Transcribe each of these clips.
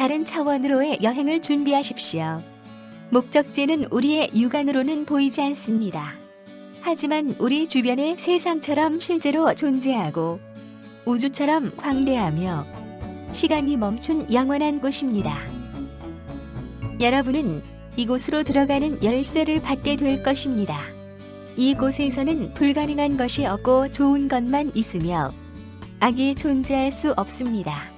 다른 차원으로의 여행을 준비하십시오. 목적지는 우리의 육안으로는 보이지 않습니다. 하지만 우리 주변의 세상처럼 실제로 존재하고 우주처럼 광대하며 시간이 멈춘 영원한 곳입니다. 여러분은 이곳으로 들어가는 열쇠를 받게 될 것입니다. 이곳에서는 불가능한 것이 없고 좋은 것만 있으며 악이 존재할 수 없습니다.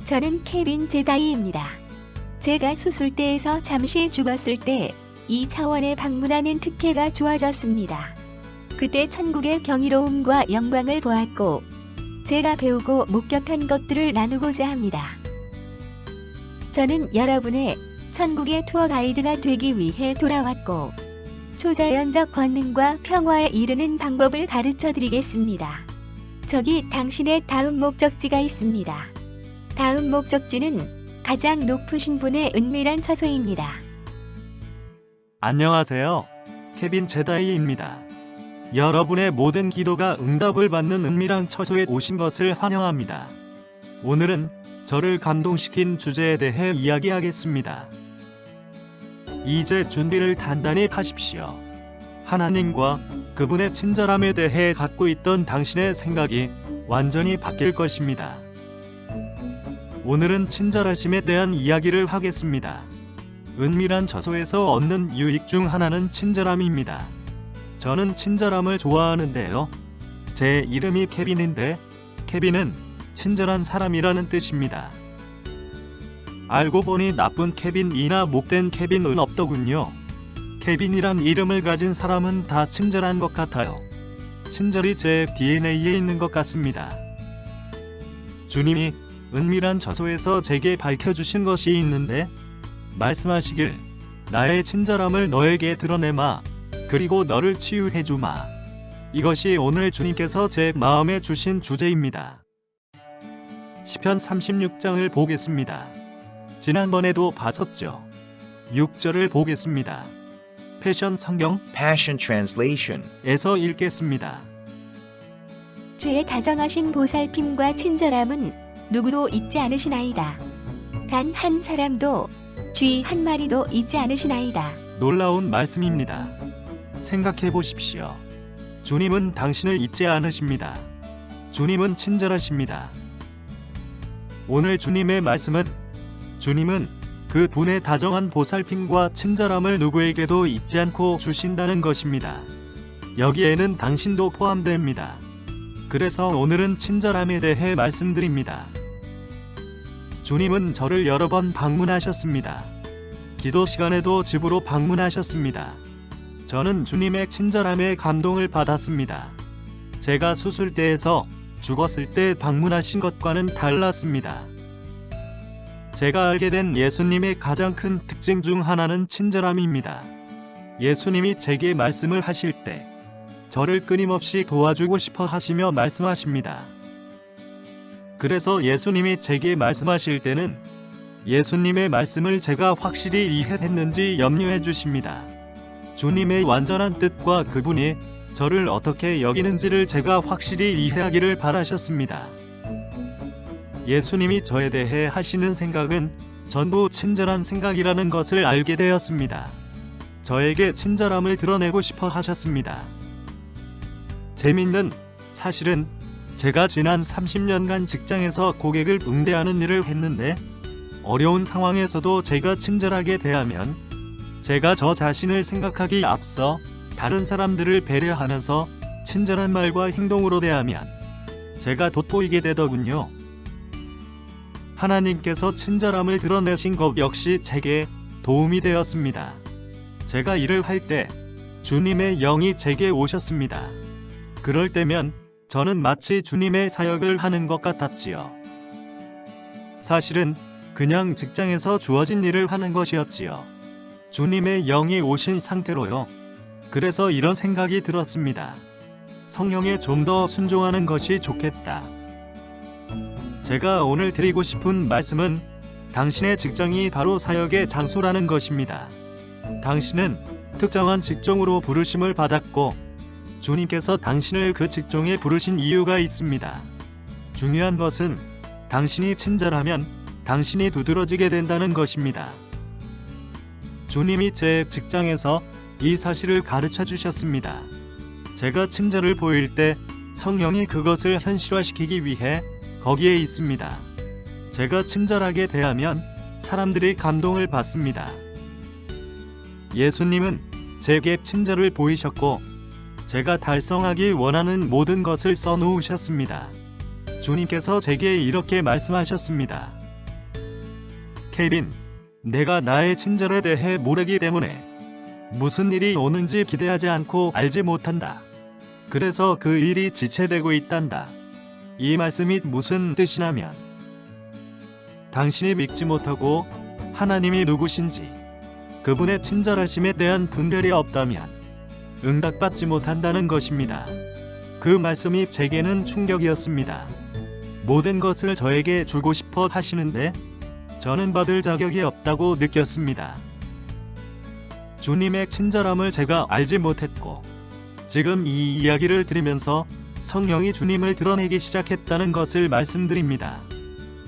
저는 케빈 제다이입니다. 제가 수술대에서 잠시 죽었을 때 이 차원에 방문하는 특혜가 주어졌습니다. 그때 천국의 경이로움과 영광을 보았고 제가 배우고 목격한 것들을 나누고자 합니다. 저는 여러분의 천국의 투어 가이드가 되기 위해 돌아왔고 초자연적 권능과 평화에 이르는 방법을 가르쳐 드리겠습니다. 저기 당신의 다음 목적지가 있습니다. 다음 목적지는 가장 높으신 분의 은밀한 처소입니다. 안녕하세요. 케빈 제다이입니다. 여러분의 모든 기도가 응답을 받는 은밀한 처소에 오신 것을 환영합니다. 오늘은 저를 감동시킨 주제에 대해 이야기하겠습니다. 이제 준비를 단단히 하십시오. 하나님과 그분의 친절함에 대해 갖고 있던 당신의 생각이 완전히 바뀔 것입니다. 오늘은 친절하심에 대한 이야기를 하겠습니다. 은밀한 처소에서 얻는 유익 중 하나는 친절함입니다. 저는 친절함을 좋아하는데요. 제 이름이 케빈인데 케빈은 친절한 사람이라는 뜻입니다. 알고 보니 나쁜 케빈이나 못된 케빈은 없더군요. 케빈이란 이름을 가진 사람은 다 친절한 것 같아요. 친절이 제 DNA에 있는 것 같습니다. 주님이 은밀한 처소에서 제게 밝혀주신 것이 있는데 말씀하시길 나의 친절함을 너에게 드러내마 그리고 너를 치유해주마. 이것이 오늘 주님께서 제 마음에 주신 주제입니다. 시편 36장을 보겠습니다. 지난번에도 봤었죠. 6절을 보겠습니다. 패션 성경 Passion Translation. 에서 읽겠습니다. 주의 다정하신 보살핌과 친절함은 누구도 잊지 않으시나이다. 단 한 사람도 쥐 한 마리도 잊지 않으시나이다. 놀라운 말씀입니다. 생각해 보십시오. 주님은 당신을 잊지 않으십니다. 주님은 친절하십니다. 오늘 주님의 말씀은 주님은 그 분의 다정한 보살핌과 친절함을 누구에게도 잊지 않고 주신다는 것입니다. 여기에는 당신도 포함됩니다. 그래서 오늘은 친절함에 대해 말씀드립니다. 주님은 저를 여러 번 방문하셨습니다. 기도 시간에도 집으로 방문하셨습니다. 저는 주님의 친절함에 감동을 받았습니다. 제가 수술대에서 죽었을 때 방문하신 것과는 달랐습니다. 제가 알게 된 예수님의 가장 큰 특징 중 하나는 친절함입니다. 예수님이 제게 말씀을 하실 때 저를 끊임없이 도와주고 싶어 하시며 말씀하십니다. 그래서 예수님이 제게 말씀하실 때는 예수님의 말씀을 제가 확실히 이해했는지 염려해 주십니다. 주님의 완전한 뜻과 그분이 저를 어떻게 여기는지를 제가 확실히 이해하기를 바라셨습니다. 예수님이 저에 대해 하시는 생각은 전부 친절한 생각이라는 것을 알게 되었습니다. 저에게 친절함을 드러내고 싶어 하셨습니다. 재밌는 사실은 제가 지난 30년간 직장에서 고객을 응대하는 일을 했는데 어려운 상황에서도 제가 친절하게 대하면 제가 저 자신을 생각하기 앞서 다른 사람들을 배려하면서 친절한 말과 행동으로 대하면 제가 돋보이게 되더군요. 하나님께서 친절함을 드러내신 것 역시 제게 도움이 되었습니다. 제가 일을 할 때 주님의 영이 제게 오셨습니다. 그럴 때면 저는 마치 주님의 사역을 하는 것 같았지요. 사실은 그냥 직장에서 주어진 일을 하는 것이었지요. 주님의 영이 오신 상태로요. 그래서 이런 생각이 들었습니다. 성령에 좀 더 순종하는 것이 좋겠다. 제가 오늘 드리고 싶은 말씀은 당신의 직장이 바로 사역의 장소라는 것입니다. 당신은 특정한 직종으로 부르심을 받았고 주님께서 당신을 그 직종에 부르신 이유가 있습니다. 중요한 것은 당신이 친절하면 당신이 두드러지게 된다는 것입니다. 주님이 제 직장에서 이 사실을 가르쳐 주셨습니다. 제가 친절을 보일 때 성령이 그것을 현실화시키기 위해 거기에 있습니다. 제가 친절하게 대하면 사람들이 감동을 받습니다. 예수님은 제게 친절을 보이셨고 제가 달성하기 원하는 모든 것을 써놓으셨습니다. 주님께서 제게 이렇게 말씀하셨습니다. 케빈, 내가 나의 친절에 대해 모르기 때문에 무슨 일이 오는지 기대하지 않고 알지 못한다. 그래서 그 일이 지체되고 있단다. 이 말씀이 무슨 뜻이냐면 당신이 믿지 못하고 하나님이 누구신지 그분의 친절하심에 대한 분별이 없다면 응답받지 못한다는 것입니다. 그 말씀이 제게는 충격이었습니다. 모든 것을 저에게 주고 싶어 하시는데 저는 받을 자격이 없다고 느꼈습니다. 주님의 친절함을 제가 알지 못했고 지금 이 이야기를 들으면서 성령이 주님을 드러내기 시작했다는 것을 말씀드립니다.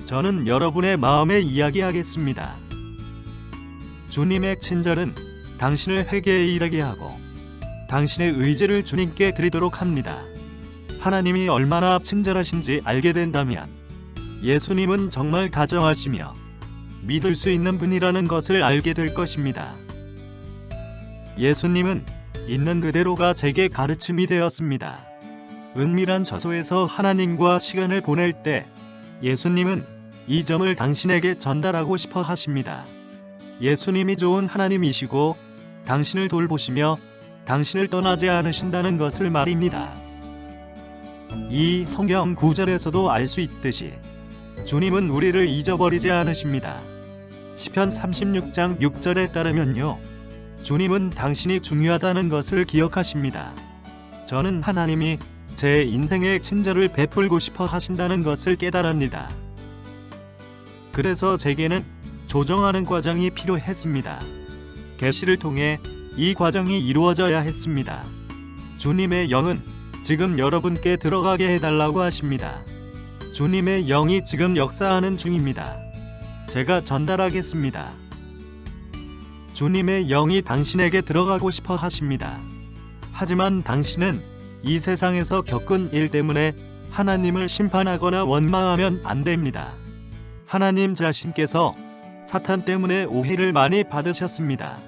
저는 여러분의 마음에 이야기하겠습니다. 주님의 친절은 당신을 회개에 이르게 하고 당신의 의지를 주님께 드리도록 합니다. 하나님이 얼마나 친절하신지 알게 된다면 예수님은 정말 다정하시며 믿을 수 있는 분이라는 것을 알게 될 것입니다. 예수님은 있는 그대로가 제게 가르침이 되었습니다. 은밀한 저소에서 하나님과 시간을 보낼 때 예수님은 이 점을 당신에게 전달하고 싶어 하십니다. 예수님이 좋은 하나님이시고 당신을 돌보시며 당신을 떠나지 않으신다는 것을 말입니다. 이 성경 구절에서도 알 수 있듯이 주님은 우리를 잊어버리지 않으십니다. 시편 36장 6절에 따르면요. 주님은 당신이 중요하다는 것을 기억하십니다. 저는 하나님이 제 인생에 친절을 베풀고 싶어 하신다는 것을 깨달았습니다. 그래서 제게는 조정하는 과정이 필요했습니다. 계시를 통해 이 과정이 이루어져야 했습니다. 주님의 영은 지금 여러분께 들어가게 해달라고 하십니다. 주님의 영이 지금 역사하는 중입니다. 제가 전달하겠습니다. 주님의 영이 당신에게 들어가고 싶어 하십니다. 하지만 당신은 이 세상에서 겪은 일 때문에 하나님을 심판하거나 원망하면 안 됩니다. 하나님 자신께서 사탄 때문에 오해를 많이 받으셨습니다.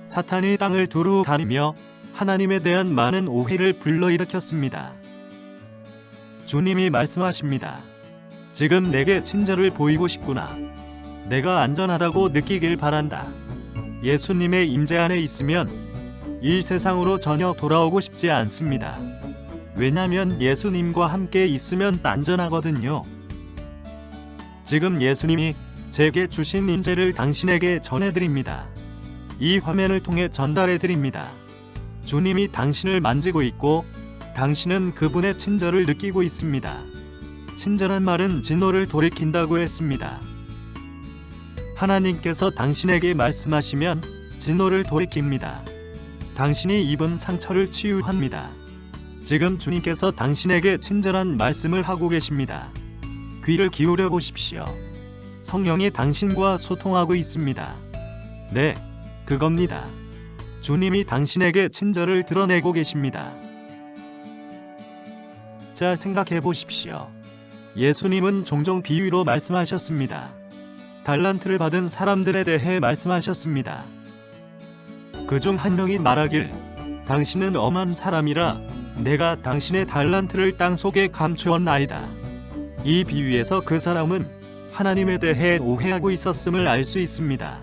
사탄이 땅을 두루 다니며 하나님에 대한 많은 오해를 불러일으켰습니다. 주님이 말씀하십니다. 지금 내게 친절을 보이고 싶구나. 내가 안전하다고 느끼길 바란다. 예수님의 임재 안에 있으면 이 세상으로 전혀 돌아오고 싶지 않습니다. 왜냐하면 예수님과 함께 있으면 안전하거든요. 지금 예수님이 제게 주신 임재를 당신에게 전해드립니다. 이 화면을 통해 전달해드립니다. 주님이 당신을 만지고 있고 당신은 그분의 친절을 느끼고 있습니다. 친절한 말은 진노를 돌이킨다고 했습니다. 하나님께서 당신에게 말씀하시면 진노를 돌이킵니다. 당신이 입은 상처를 치유합니다. 지금 주님께서 당신에게 친절한 말씀을 하고 계십니다. 귀를 기울여 보십시오. 성령이 당신과 소통하고 있습니다. 네, 그겁니다. 주님이 당신에게 친절을 드러내고 계십니다. 자, 생각해 보십시오. 예수님은 종종 비유로 말씀하셨습니다. 달란트를 받은 사람들에 대해 말씀하셨습니다. 그중 한 명이 말하길, 당신은 엄한 사람이라 내가 당신의 달란트를 땅속에 감추었나이다. 이 비유에서 그 사람은 하나님에 대해 오해하고 있었음을 알 수 있습니다.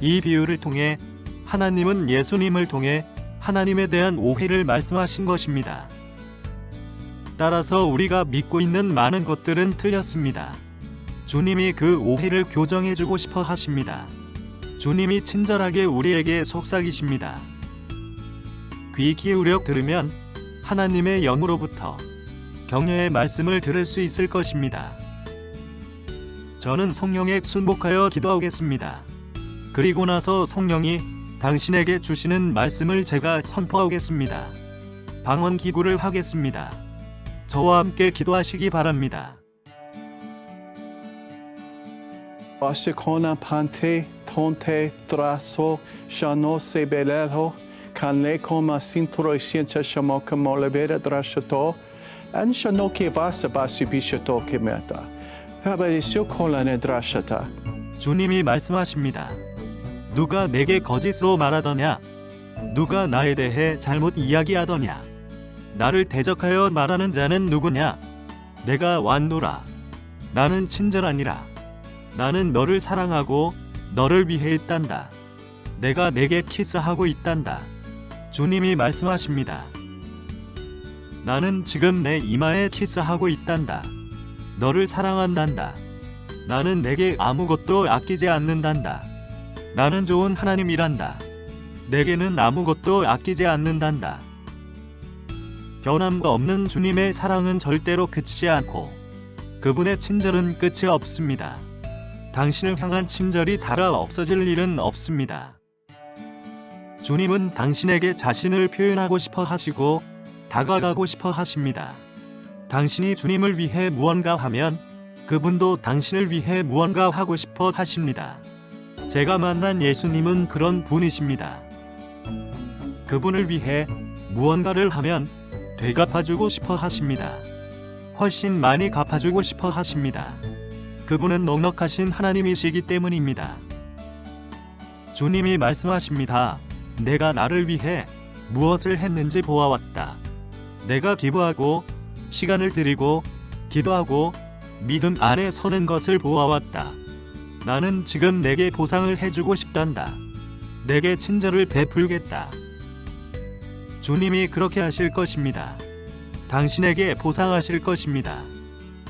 이 비유를 통해 하나님은 예수님을 통해 하나님에 대한 오해를 말씀하신 것입니다. 따라서 우리가 믿고 있는 많은 것들은 틀렸습니다. 주님이 그 오해를 교정해주고 싶어 하십니다. 주님이 친절하게 우리에게 속삭이십니다. 귀 기울여 들으면 하나님의 영으로부터 격려의 말씀을 들을 수 있을 것입니다. 저는 성령에 순복하여 기도하겠습니다. 그리고 나서 성령이 당신에게 주시는 말씀을 제가 선포하겠습니다. 방언 기구를 하겠습니다. 저와 함께 기도하시기 바랍니다. Ashikona pante, tonte, traso, shano se belelo, kanle koma sintro isiencha shamoka molevera drashato, and shanoki vasa basi bishato kimeta. 하바리쇼 콜란에 드라샤타. 주님이 말씀하십니다. 누가 내게 거짓으로 말하더냐? 누가 나에 대해 잘못 이야기하더냐? 나를 대적하여 말하는 자는 누구냐? 내가 왔노라. 나는 친절하니라. 나는 너를 사랑하고 너를 위해 있단다. 내가 내게 키스하고 있단다. 주님이 말씀하십니다. 나는 지금 내 이마에 키스하고 있단다. 너를 사랑한단다. 나는 내게 아무것도 아끼지 않는단다. 나는 좋은 하나님이란다. 내게는 아무것도 아끼지 않는단다. 변함과 없는 주님의 사랑은 절대로 그치지 않고 그분의 친절은 끝이 없습니다. 당신을 향한 친절이 닳아 없어질 일은 없습니다. 주님은 당신에게 자신을 표현하고 싶어 하시고 다가가고 싶어 하십니다. 당신이 주님을 위해 무언가 하면 그분도 당신을 위해 무언가 하고 싶어 하십니다. 제가 만난 예수님은 그런 분이십니다. 그분을 위해 무언가를 하면 되갚아주고 싶어 하십니다. 훨씬 많이 갚아주고 싶어 하십니다. 그분은 넉넉하신 하나님이시기 때문입니다. 주님이 말씀하십니다. 내가 나를 위해 무엇을 했는지 보아왔다. 내가 기부하고 시간을 드리고 기도하고 믿음 안에 서는 것을 보아왔다. 나는 지금 내게 보상을 해주고 싶단다. 내게 친절을 베풀겠다. 주님이 그렇게 하실 것입니다. 당신에게 보상하실 것입니다.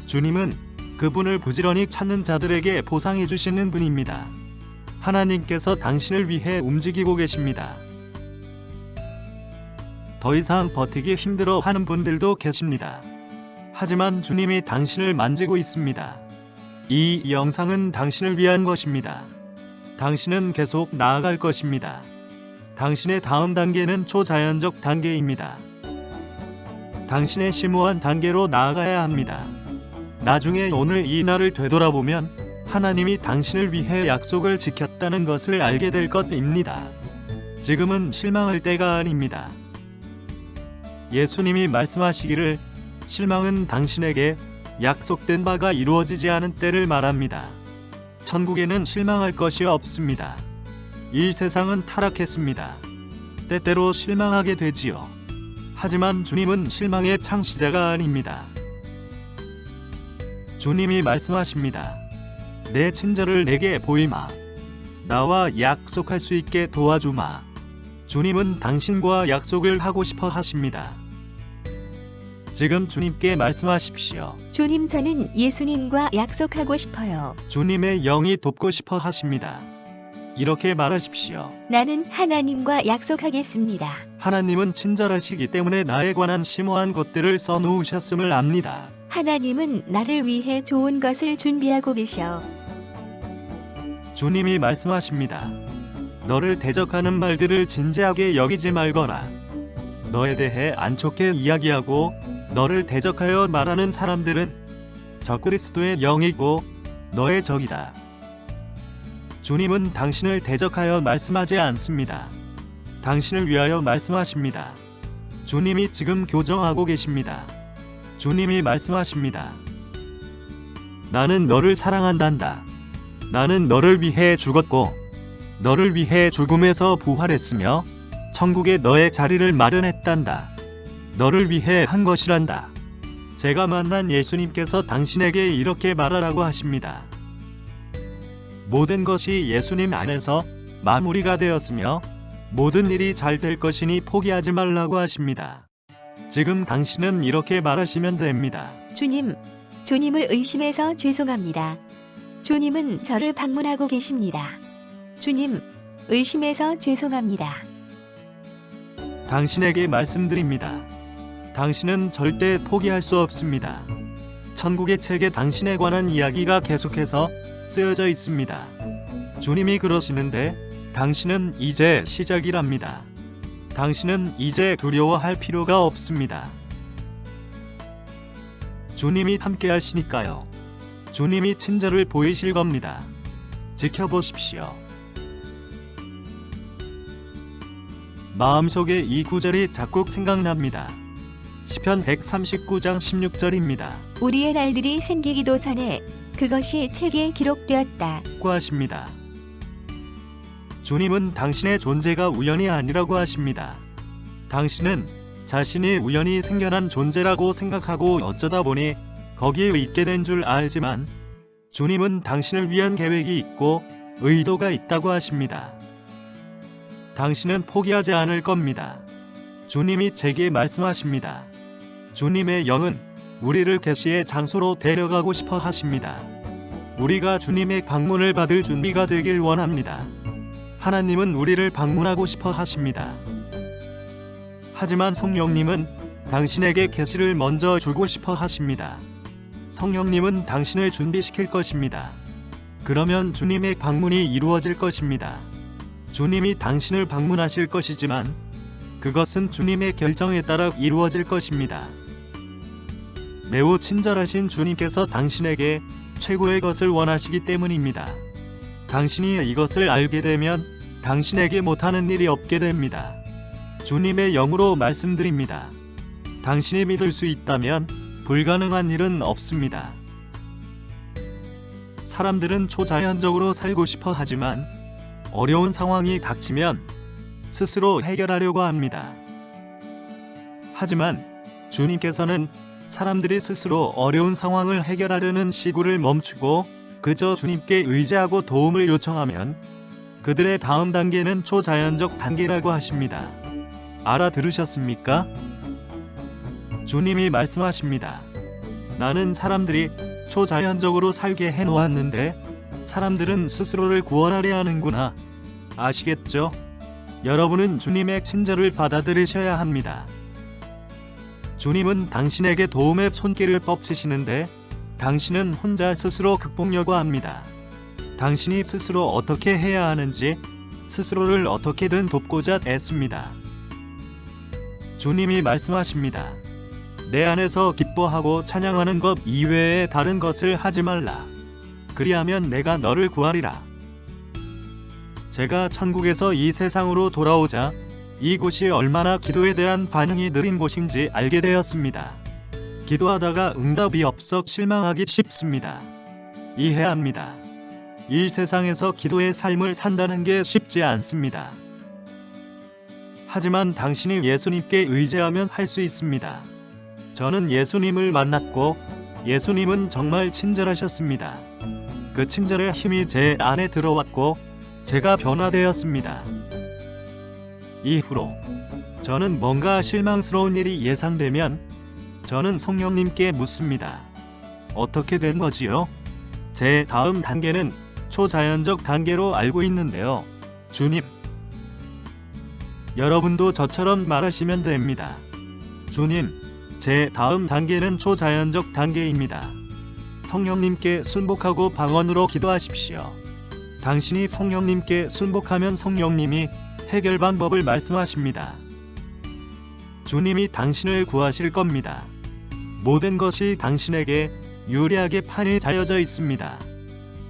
주님은 그분을 부지런히 찾는 자들에게 보상해 주시는 분입니다. 하나님께서 당신을 위해 움직이고 계십니다. 더 이상 버티기 힘들어 하는 분들도 계십니다. 하지만 주님이 당신을 만지고 있습니다. 이 영상은 당신을 위한 것입니다. 당신은 계속 나아갈 것입니다. 당신의 다음 단계는 초자연적 단계입니다. 당신의 심오한 단계로 나아가야 합니다. 나중에 오늘 이 날을 되돌아보면 하나님이 당신을 위해 약속을 지켰다는 것을 알게 될 것입니다. 지금은 실망할 때가 아닙니다. 예수님이 말씀하시기를 실망은 당신에게 약속된 바가 이루어지지 않은 때를 말합니다. 천국에는 실망할 것이 없습니다. 이 세상은 타락했습니다. 때때로 실망하게 되지요. 하지만 주님은 실망의 창시자가 아닙니다. 주님이 말씀하십니다. 내 친절을 내게 보이마. 나와 약속할 수 있게 도와주마. 주님은 당신과 약속을 하고 싶어 하십니다. 지금 주님께 말씀하십시오. 주님, 저는 예수님과 약속하고 싶어요. 주님의 영이 돕고 싶어 하십니다. 이렇게 말하십시오. 나는 하나님과 약속하겠습니다. 하나님은 친절하시기 때문에 나에 관한 심오한 것들을 써놓으셨음을 압니다. 하나님은 나를 위해 좋은 것을 준비하고 계셔. 주님이 말씀하십니다. 너를 대적하는 말들을 진지하게 여기지 말거라. 너에 대해 안 좋게 이야기하고 너를 대적하여 말하는 사람들은 적그리스도의 영이고 너의 적이다. 주님은 당신을 대적하여 말씀하지 않습니다. 당신을 위하여 말씀하십니다. 주님이 지금 교정하고 계십니다. 주님이 말씀하십니다. 나는 너를 사랑한단다. 나는 너를 위해 죽었고 너를 위해 죽음에서 부활했으며 천국에 너의 자리를 마련했단다. 너를 위해 한 것이란다. 제가 만난 예수님께서 당신에게 이렇게 말하라고 하십니다. 모든 것이 예수님 안에서 마무리가 되었으며 모든 일이 잘 될 것이니 포기하지 말라고 하십니다. 지금 당신은 이렇게 말하시면 됩니다. 주님을 의심해서 죄송합니다. 주님은 저를 방문하고 계십니다. 주님, 의심해서 죄송합니다. 당신에게 말씀드립니다. 당신은 절대 포기할 수 없습니다. 천국의 책에 당신에 관한 이야기가 계속해서 쓰여져 있습니다. 주님이 그러시는데 당신은 이제 시작이랍니다. 당신은 이제 두려워할 필요가 없습니다. 주님이 함께 하시니까요. 주님이 친절을 보이실 겁니다. 지켜보십시오. 마음속에 이 구절이 자꾸 생각납니다. 시편 139장 16절입니다. 우리의 날들이 생기기도 전에 그것이 책에 기록되었다. 고 하십니다. 주님은 당신의 존재가 우연이 아니라고 하십니다. 당신은 자신이 우연히 생겨난 존재라고 생각하고 어쩌다 보니 거기에 있게 된 줄 알지만 주님은 당신을 위한 계획이 있고 의도가 있다고 하십니다. 당신은 포기하지 않을 겁니다. 주님이 제게 말씀하십니다. 주님의 영은 우리를 계시의 장소로 데려가고 싶어 하십니다. 우리가 주님의 방문을 받을 준비가 되길 원합니다. 하나님은 우리를 방문하고 싶어 하십니다. 하지만 성령님은 당신에게 계시를 먼저 주고 싶어 하십니다. 성령님은 당신을 준비시킬 것입니다. 그러면 주님의 방문이 이루어질 것입니다. 주님이 당신을 방문하실 것이지만 그것은 주님의 결정에 따라 이루어질 것입니다. 매우 친절하신 주님께서 당신에게 최고의 것을 원하시기 때문입니다. 당신이 이것을 알게 되면 당신에게 못하는 일이 없게 됩니다. 주님의 영으로 말씀드립니다. 당신이 믿을 수 있다면 불가능한 일은 없습니다. 사람들은 초자연적으로 살고 싶어 하지만 어려운 상황이 닥치면 스스로 해결하려고 합니다. 하지만 주님께서는 사람들이 스스로 어려운 상황을 해결하려는 시구를 멈추고 그저 주님께 의지하고 도움을 요청하면 그들의 다음 단계는 초자연적 단계라고 하십니다. 알아들으셨습니까? 주님이 말씀하십니다. 나는 사람들이 초자연적으로 살게 해놓았는데 사람들은 스스로를 구원하려 하는구나. 아시겠죠? 여러분은 주님의 친절을 받아들이셔야 합니다. 주님은 당신에게 도움의 손길을 뻗치시는데 당신은 혼자 스스로 극복하려고 합니다. 당신이 스스로 어떻게 해야 하는지 스스로를 어떻게든 돕고자 애씁니다. 주님이 말씀하십니다. 내 안에서 기뻐하고 찬양하는 것 이외에 다른 것을 하지 말라. 그리하면 내가 너를 구하리라. 제가 천국에서 이 세상으로 돌아오자 이곳이 얼마나 기도에 대한 반응이 느린 곳인지 알게 되었습니다. 기도하다가 응답이 없어 실망하기 쉽습니다. 이해합니다. 이 세상에서 기도의 삶을 산다는 게 쉽지 않습니다. 하지만 당신이 예수님께 의지하면 할 수 있습니다. 저는 예수님을 만났고 예수님은 정말 친절하셨습니다. 그 친절의 힘이 제 안에 들어왔고 제가 변화되었습니다. 이후로 저는 뭔가 실망스러운 일이 예상되면 저는 성령님께 묻습니다. 어떻게 된 거지요? 제 다음 단계는 초자연적 단계로 알고 있는데요. 주님, 여러분도 저처럼 말하시면 됩니다. 주님, 제 다음 단계는 초자연적 단계입니다. 성령님께 순복하고 방언으로 기도하십시오. 당신이 성령님께 순복하면 성령님이 해결 방법을 말씀하십니다. 주님이 당신을 구하실 겁니다. 모든 것이 당신에게 유리하게 판이 짜여져 있습니다.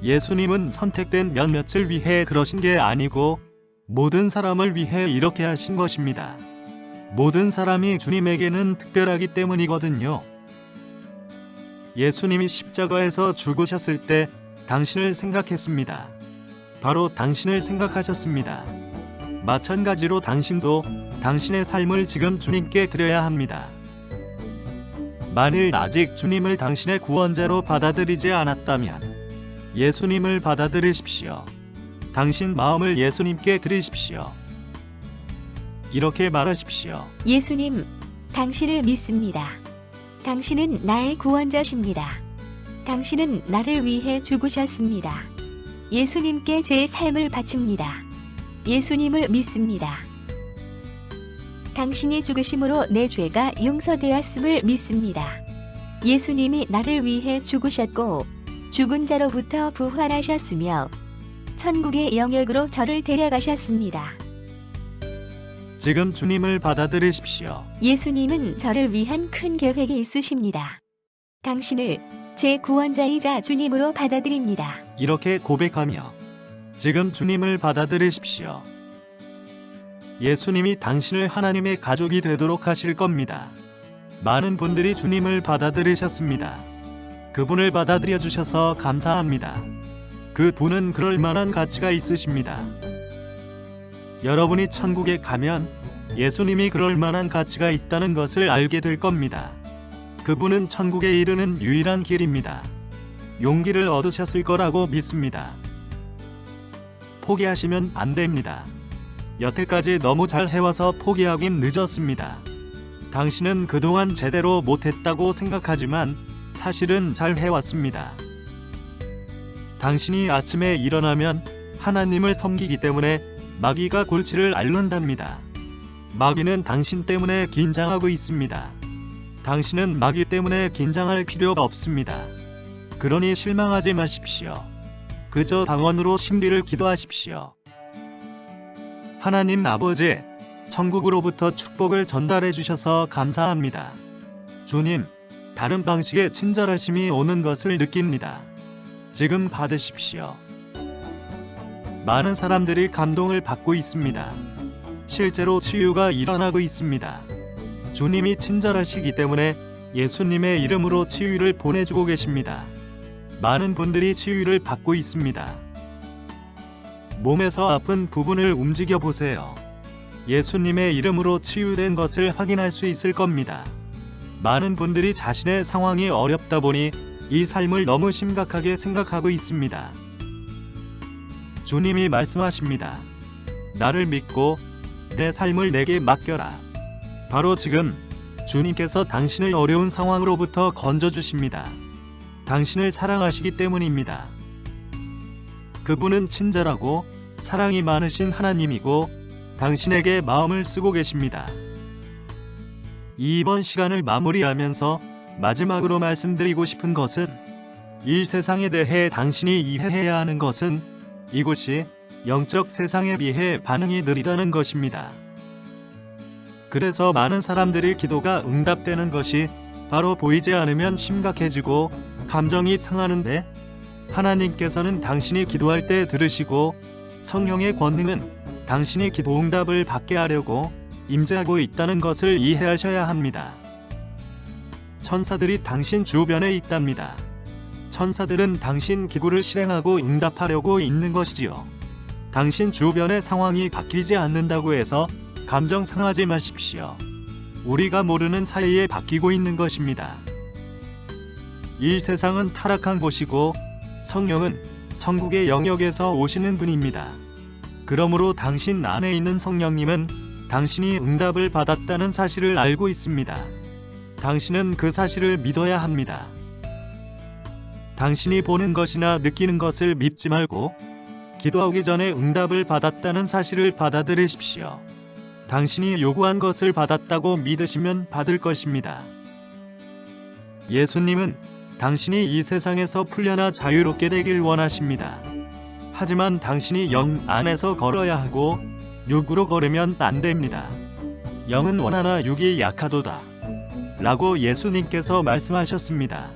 예수님은 선택된 몇몇을 위해 그러신 게 아니고 모든 사람을 위해 이렇게 하신 것입니다. 모든 사람이 주님에게는 특별하기 때문이거든요. 예수님이 십자가에서 죽으셨을 때 당신을 생각했습니다. 바로 당신을 생각하셨습니다. 마찬가지로 당신도 당신의 삶을 지금 주님께 드려야 합니다. 만일 아직 주님을 당신의 구원자로 받아들이지 않았다면 예수님을 받아들이십시오. 당신 마음을 예수님께 드리십시오. 이렇게 말하십시오. 예수님, 당신을 믿습니다. 당신은 나의 구원자십니다. 당신은 나를 위해 죽으셨습니다. 예수님께 제 삶을 바칩니다. 예수님을 믿습니다. 당신이 죽으심으로 내 죄가 용서되었음을 믿습니다. 예수님이 나를 위해 죽으셨고 죽은 자로부터 부활하셨으며 천국의 영역으로 저를 데려가셨습니다. 지금 주님을 받아들이십시오. 예수님은 저를 위한 큰 계획이 있으십니다. 당신을 제 구원자이자 주님으로 받아들입니다. 이렇게 고백하며 지금 주님을 받아들이십시오. 예수님이 당신을 하나님의 가족이 되도록 하실 겁니다. 많은 분들이 주님을 받아들이셨습니다. 그분을 받아들여 주셔서 감사합니다. 그 분은 그럴 만한 가치가 있으십니다. 여러분이 천국에 가면 예수님이 그럴 만한 가치가 있다는 것을 알게 될 겁니다. 그분은 천국에 이르는 유일한 길입니다. 용기를 얻으셨을 거라고 믿습니다. 포기하시면 안 됩니다. 여태까지 너무 잘 해와서 포기하긴 늦었습니다. 당신은 그동안 제대로 못했다고 생각하지만 사실은 잘 해왔습니다. 당신이 아침에 일어나면 하나님을 섬기기 때문에 마귀가 골치를 앓는답니다. 마귀는 당신 때문에 긴장하고 있습니다. 당신은 마귀 때문에 긴장할 필요가 없습니다. 그러니 실망하지 마십시오. 그저 방언으로 신비를 기도하십시오. 하나님 아버지, 천국으로부터 축복을 전달해 주셔서 감사합니다. 주님, 다른 방식의 친절하심이 오는 것을 느낍니다. 지금 받으십시오. 많은 사람들이 감동을 받고 있습니다. 실제로 치유가 일어나고 있습니다. 주님이 친절하시기 때문에 예수님의 이름으로 치유를 보내주고 계십니다. 많은 분들이 치유를 받고 있습니다. 몸에서 아픈 부분을 움직여 보세요. 예수님의 이름으로 치유된 것을 확인할 수 있을 겁니다. 많은 분들이 자신의 상황이 어렵다 보니 이 삶을 너무 심각하게 생각하고 있습니다. 주님이 말씀하십니다. 나를 믿고 내 삶을 내게 맡겨라. 바로 지금 주님께서 당신을 어려운 상황으로부터 건져주십니다. 당신을 사랑하시기 때문입니다. 그분은 친절하고 사랑이 많으신 하나님이고 당신에게 마음을 쓰고 계십니다. 이번 시간을 마무리하면서 마지막으로 말씀드리고 싶은 것은 이 세상에 대해 당신이 이해해야 하는 것은 이곳이 영적 세상에 비해 반응이 느리다는 것입니다. 그래서 많은 사람들이 기도가 응답되는 것이 바로 보이지 않으면 심각해지고 감정이 상하는데 하나님께서는 당신이 기도할 때 들으시고 성령의 권능은 당신이 기도 응답을 받게 하려고 임재하고 있다는 것을 이해하셔야 합니다. 천사들이 당신 주변에 있답니다. 천사들은 당신 기도를 실행하고 응답하려고 있는 것이지요. 당신 주변의 상황이 바뀌지 않는다고 해서 감정 상하지 마십시오. 우리가 모르는 사이에 바뀌고 있는 것입니다. 이 세상은 타락한 곳이고 성령은 천국의 영역에서 오시는 분입니다. 그러므로 당신 안에 있는 성령님은 당신이 응답을 받았다는 사실을 알고 있습니다. 당신은 그 사실을 믿어야 합니다. 당신이 보는 것이나 느끼는 것을 믿지 말고 기도하기 전에 응답을 받았다는 사실을 받아들이십시오. 당신이 요구한 것을 받았다고 믿으시면 받을 것입니다. 예수님은 당신이 이 세상에서 풀려나 자유롭게 되길 원하십니다. 하지만 당신이 영 안에서 걸어야 하고 육으로 걸으면 안 됩니다. 영은 원하나 육이 약하도다. 라고 예수님께서 말씀하셨습니다.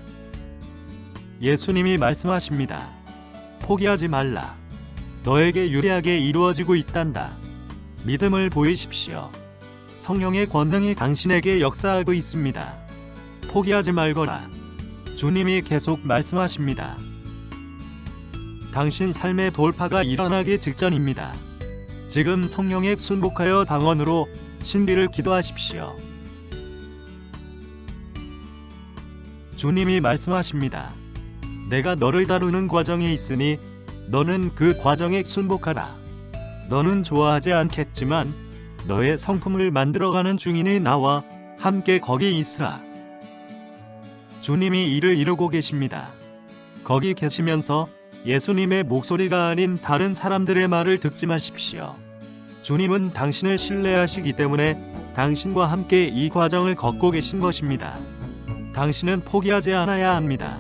예수님이 말씀하십니다. 포기하지 말라. 너에게 유리하게 이루어지고 있단다. 믿음을 보이십시오. 성령의 권능이 당신에게 역사하고 있습니다. 포기하지 말거라. 주님이 계속 말씀하십니다. 당신 삶의 돌파가 일어나기 직전입니다. 지금 성령에 순복하여 방언으로 신비를 기도하십시오. 주님이 말씀하십니다. 내가 너를 다루는 과정에 있으니 너는 그 과정에 순복하라. 너는 좋아하지 않겠지만 너의 성품을 만들어가는 중이니 나와 함께 거기 있으라. 주님이 이를 이루고 계십니다. 거기 계시면서 예수님의 목소리가 아닌 다른 사람들의 말을 듣지 마십시오. 주님은 당신을 신뢰하시기 때문에 당신과 함께 이 과정을 걷고 계신 것입니다. 당신은 포기하지 않아야 합니다.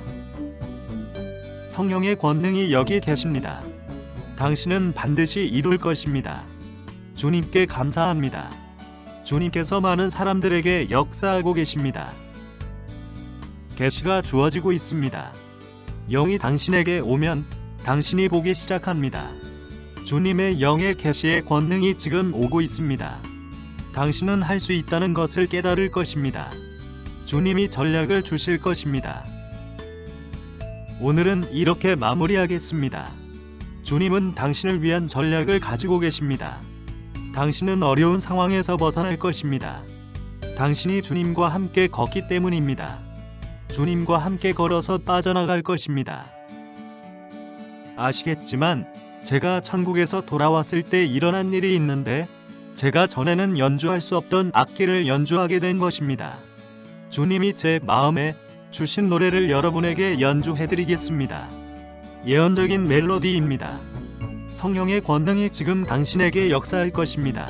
성령의 권능이 여기 계십니다. 당신은 반드시 이룰 것입니다. 주님께 감사합니다. 주님께서 많은 사람들에게 역사하고 계십니다. 계시가 주어지고 있습니다. 영이 당신에게 오면 당신이 보기 시작합니다. 주님의 영의 계시의 권능이 지금 오고 있습니다. 당신은 할 수 있다는 것을 깨달을 것입니다. 주님이 전략을 주실 것입니다. 오늘은 이렇게 마무리하겠습니다. 주님은 당신을 위한 전략을 가지고 계십니다. 당신은 어려운 상황에서 벗어날 것입니다. 당신이 주님과 함께 걷기 때문입니다. 주님과 함께 걸어서 빠져나갈 것입니다. 아시겠지만 제가 천국에서 돌아왔을 때 일어난 일이 있는데 제가 전에는 연주할 수 없던 악기를 연주하게 된 것입니다. 주님이 제 마음에 주신 노래를 여러분에게 연주해드리겠습니다. 예언적인 멜로디입니다. 성령의 권능이 지금 당신에게 역사할 것입니다.